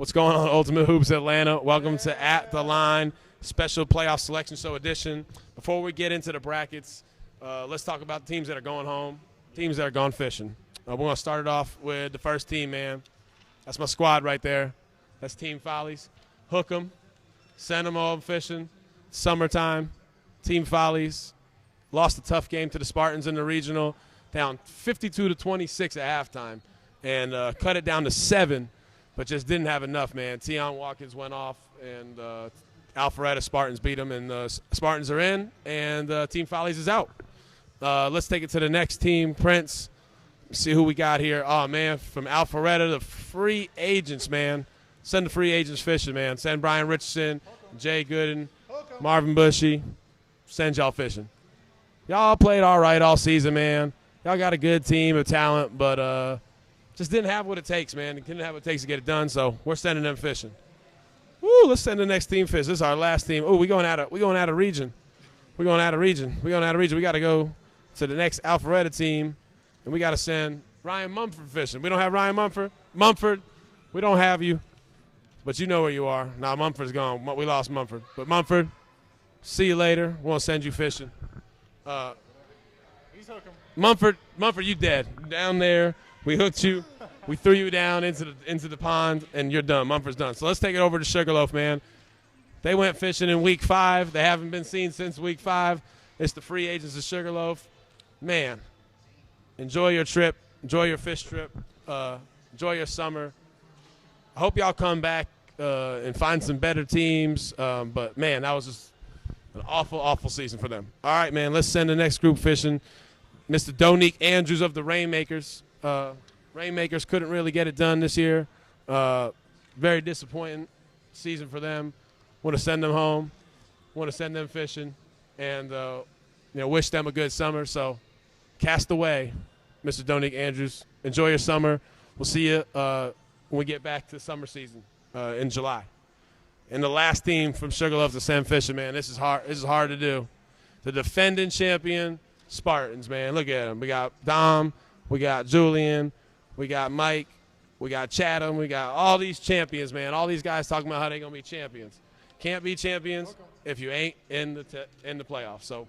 What's going on, Ultimate Hoops Atlanta? Welcome to At the Line Special Playoff Selection Show edition. Before we get into the brackets, let's talk about the teams that are going home, teams that are going fishing. We're going to start it off with the first team, man. That's my squad right there. That's Team Follies. Hook 'em, send them all fishing. Summertime, Team Follies lost a tough game to the Spartans in the regional, down 52-26 at halftime, and cut it down to 7. But just didn't have enough, man. Tion Watkins went off, and Alpharetta Spartans beat them, and Spartans are in, and Team Follies is out. Let's take it to the next team, Prince. See who we got here. Oh, man, from Alpharetta, the free agents, man. Send the free agents fishing, man. Send Brian Richardson, Jay Gooden, Marvin Bushy. Send y'all fishing. Y'all played all right all season, man. Y'all got a good team of talent, but just didn't have what it takes, man. Didn't have what it takes to get it done, so we're sending them fishing. Woo, let's send the next team fish. This is our last team. Oh, we going out of region. We got to go to the next Alpharetta team, and we got to send Ryan Mumford fishing. We don't have Ryan Mumford. Mumford, we don't have you, but you know where you are. Nah, Mumford's gone. We lost Mumford. But Mumford, see you later. We're going to send you fishing. Mumford, you dead. Down there. We hooked you. We threw you down into the pond, and you're done. Mumford's done. So let's take it over to Sugarloaf, man. They went fishing in week 5. They haven't been seen since week 5. It's the free agents of Sugarloaf. Man, enjoy your trip. Enjoy your fish trip. Enjoy your summer. I hope y'all come back and find some better teams. But, man, that was just an awful, awful season for them. All right, man, let's send the next group fishing. Mr. Donique Andrews of the Rainmakers. Rainmakers couldn't really get it done this year. Very disappointing season for them. Want to send them home. Want to send them fishing, and wish them a good summer. So, cast away, Mr. Donique Andrews. Enjoy your summer. We'll see you when we get back to summer season in July. And the last team from Sugarloaf to send fishing, man. This is hard. This is hard to do. The defending champion Spartans, man. Look at them. We got Dom. We got Julian, we got Mike, we got Chatham, we got all these champions, man. All these guys talking about how they're going to be champions. Can't be champions if you ain't in the playoffs. So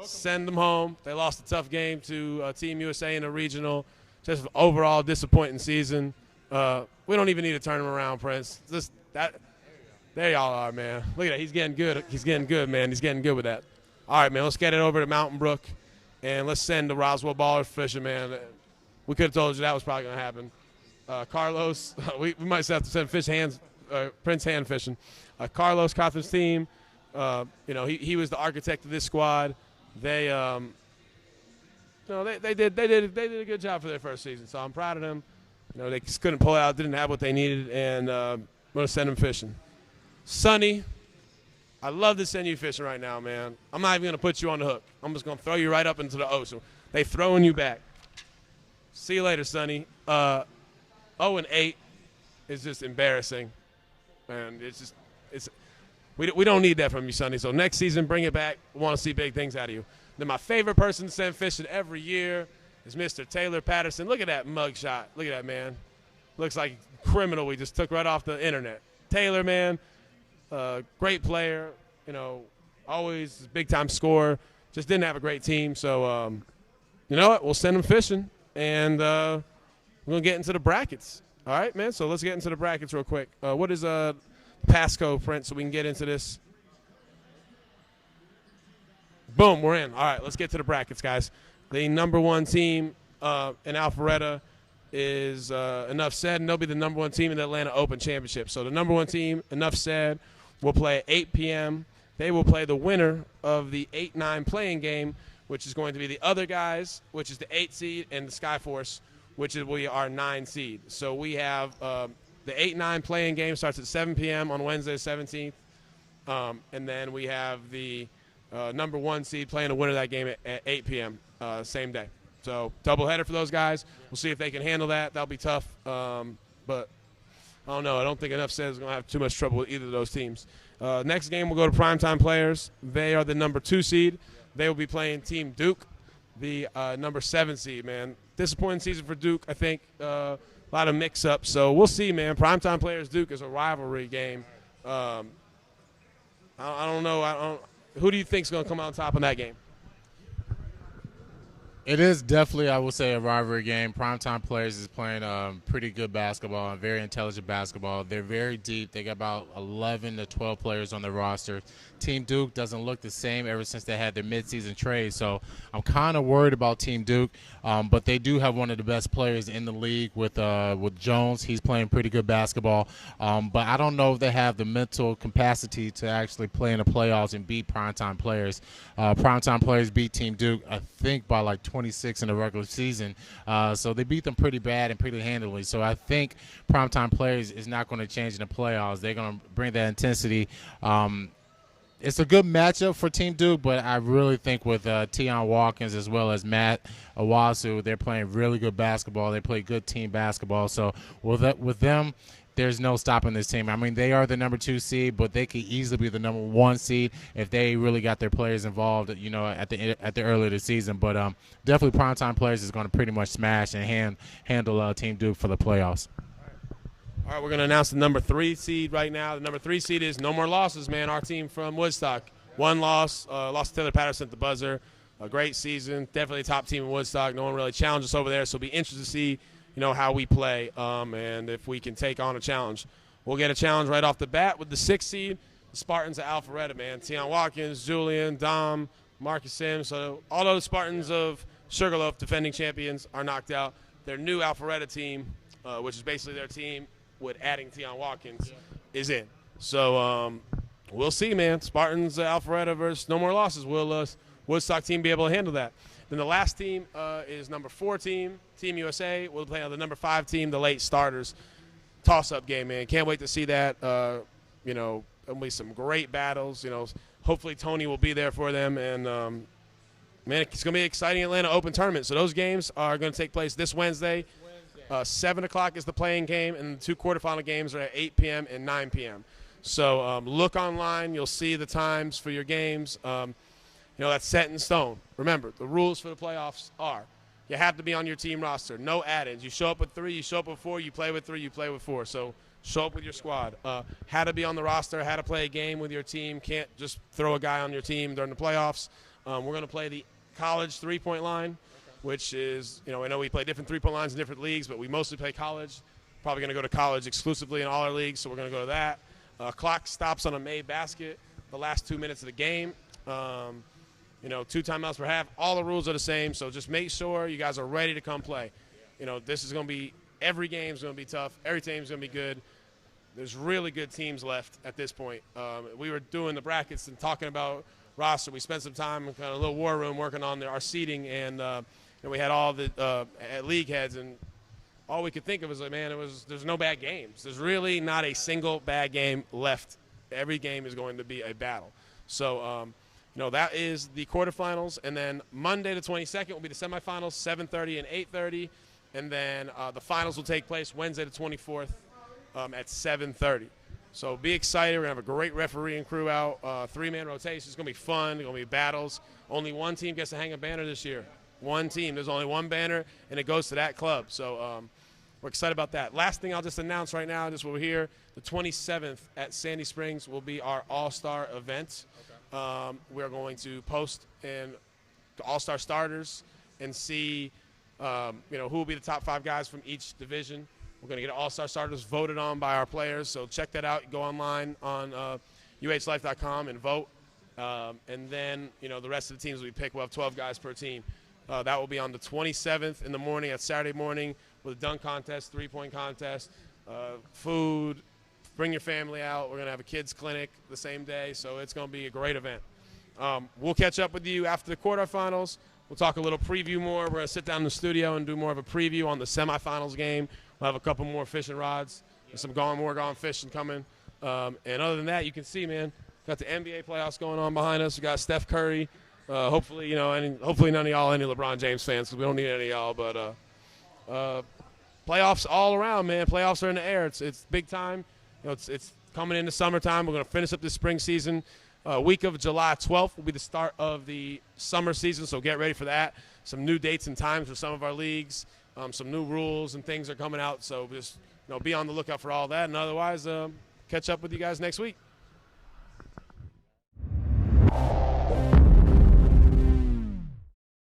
send them home. They lost a tough game to Team USA in the regional. Just an overall disappointing season. We don't even need to turn them around, Prince. There y'all are, man. Look at that. He's getting good. He's getting good, man. He's getting good with that. All right, man, let's get it over to Mountain Brook, and let's send the Roswell Ballers fishing, man. We could have told you that was probably going to happen. Carlos, we might have to send Prince hand fishing. Carlos Cawthon's team, he was the architect of this squad. They did a good job for their first season, so I'm proud of them. They just couldn't pull out, didn't have what they needed, and I'm going to send them fishing. Sonny, I love to send you fishing right now, man. I'm not even going to put you on the hook. I'm just going to throw you right up into the ocean. They throwing you back. See you later, Sonny. 0-8 is just embarrassing, and we don't need that from you, Sonny. So next season, bring it back. We want to see big things out of you. Then my favorite person to send fishing every year is Mr. Taylor Patterson. Look at that mug shot. Look at that, man. Looks like a criminal we just took right off the internet. Taylor, man, great player. Always big time scorer. Just didn't have a great team. So you know what? We'll send him fishing. And we're going to get into the brackets. All right, man? So let's get into the brackets real quick. What is passcode, Prince, so we can get into this? Boom, we're in. All right, let's get to the brackets, guys. The number 1 team in Alpharetta is Enough Said, and they'll be the number 1 team in the Atlanta Open Championship. So the number 1 team, Enough Said, will play at 8 p.m. They will play the winner of the 8-9 playing game, which is going to be the other guys, which is the 8 seed, and the Skyforce, which will be our 9 seed. So we have the 8-9 playing game starts at 7 p.m. on Wednesday the 17th. And then we have the number 1 seed playing the winner of that game at 8 p.m. Same day. So doubleheader for those guys. We'll see if they can handle that. That'll be tough. But I don't know. I don't think Enough Said is going to have too much trouble with either of those teams. Next game, we'll go to Primetime Players. They are the number 2 seed. They will be playing Team Duke, the number 7 seed, man. Disappointing season for Duke. I think lot of mix-ups. So we'll see, man. Primetime Players Duke is a rivalry game. I don't know. Who do you think is going to come out on top in that game? It is definitely, I would say, a rivalry game. Primetime Players is playing pretty good basketball and very intelligent basketball. They're very deep. They got about 11 to 12 players on the roster. Team Duke doesn't look the same ever since they had their midseason trade, so I'm kind of worried about Team Duke. But they do have one of the best players in the league with Jones. He's playing pretty good basketball. But I don't know if they have the mental capacity to actually play in the playoffs and beat Primetime Players. Primetime Players beat Team Duke, I think, by like 26 in the regular season. So they beat them pretty bad and pretty handily. So I think Primetime Players is not going to change in the playoffs. They're going to bring that intensity. It's a good matchup for Team Duke, but I really think with Tion Watkins as well as Matt Owasu, they're playing really good basketball. They play good team basketball. So with them, there's no stopping this team. I mean, they are the number 2 seed, but they could easily be the number 1 seed if they really got their players involved, you know, at the early of the season. But definitely Primetime Players is going to pretty much smash and handle Team Duke for the playoffs. All right, we're going to announce the number 3 seed right now. The number 3 seed is no more losses, man. Our team from Woodstock. 1 loss, lost to Taylor Patterson at the buzzer. A great season. Definitely a top team in Woodstock. No one really challenged us over there, so it'll be interesting to see, you know, how we play and if we can take on a challenge. We'll get a challenge right off the bat with the 6th seed, the Spartans of Alpharetta, man. Tion Watkins, Julian, Dom, Marcus Sims. So all those Spartans of Sugarloaf, defending champions, are knocked out. Their new Alpharetta team, which is basically their team, with adding Tion Watkins, is in. So we'll see, man. Spartans, Alpharetta versus no more losses. Will Woodstock team be able to handle that? Then the last team is number 4 team, Team USA. We'll play on the number 5 team, the late starters. Toss-up game, man. Can't wait to see that. You know, there'll be some great battles. You know, hopefully Tony will be there for them. And, man, it's going to be an exciting Atlanta Open tournament. So those games are going to take place this Wednesday. 7 o'clock is the playing game, and the 2 quarterfinal games are at 8 p.m. and 9 p.m. So look online. You'll see the times for your games. You know, that's set in stone. Remember, the rules for the playoffs are you have to be on your team roster. No add-ins. You show up with 3, you show up with 4, you play with 3, you play with 4. So show up with your squad. How to be on the roster, how to play a game with your team. Can't just throw a guy on your team during the playoffs. We're going to play the college 3-point line, which is, you know, I know we play different 3-point lines in different leagues, but we mostly play college. Probably going to go to college exclusively in all our leagues, so we're going to go to that. Clock stops on a made basket the last 2 minutes of the game. You know, 2 timeouts per half. All the rules are the same, so just make sure you guys are ready to come play. You know, this is going to be – every game is going to be tough. Every team's going to be good. There's really good teams left at this point. We were doing the brackets and talking about roster. We spent some time in kind of a little war room working on our seating, and we had all the league heads, and all we could think of was like, man, there's no bad games. There's really not a single bad game left. Every game is going to be a battle. So, you know, that is the quarterfinals, and then Monday the 22nd will be the semifinals, 7:30 and 8:30, and then the finals will take place Wednesday the 24th at 7:30. So be excited. We're going to have a great referee and crew out, 3-man rotation. It's going to be fun. It's going to be battles. Only one team gets to hang a banner this year. One team. There's only one banner, and it goes to that club. So we're excited about that. Last thing I'll just announce right now, just over here, the 27th at Sandy Springs will be our All-Star event. Okay. We're going to post in the All-Star starters and see, you know, who will be the top 5 guys from each division. We're going to get All-Star starters voted on by our players. So check that out. Go online on uhlife.com and vote. And then, you know, the rest of the teams we pick, we'll have 12 guys per team. That will be on the 27th in the morning, at Saturday morning, with a dunk contest, 3-point contest, food. Bring your family out. We're going to have a kids clinic the same day, so it's going to be a great event. We'll catch up with you after the quarterfinals. We'll talk a little preview more. We're going to sit down in the studio and do more of a preview on the semifinals game. We'll have a couple more fishing rods and some more gone fishing coming. And other than that, you can see, man, got the NBA playoffs going on behind us. We got Steph Curry. Hopefully, you know, hopefully none of y'all any LeBron James fans, because we don't need any of y'all. But playoffs all around, man. Playoffs are in the air. It's big time. You know, it's coming into summertime. We're going to finish up this spring season. Week of July 12th will be the start of the summer season, so get ready for that. Some new dates and times for some of our leagues. Some new rules and things are coming out, so just be on the lookout for all that. And otherwise, catch up with you guys next week.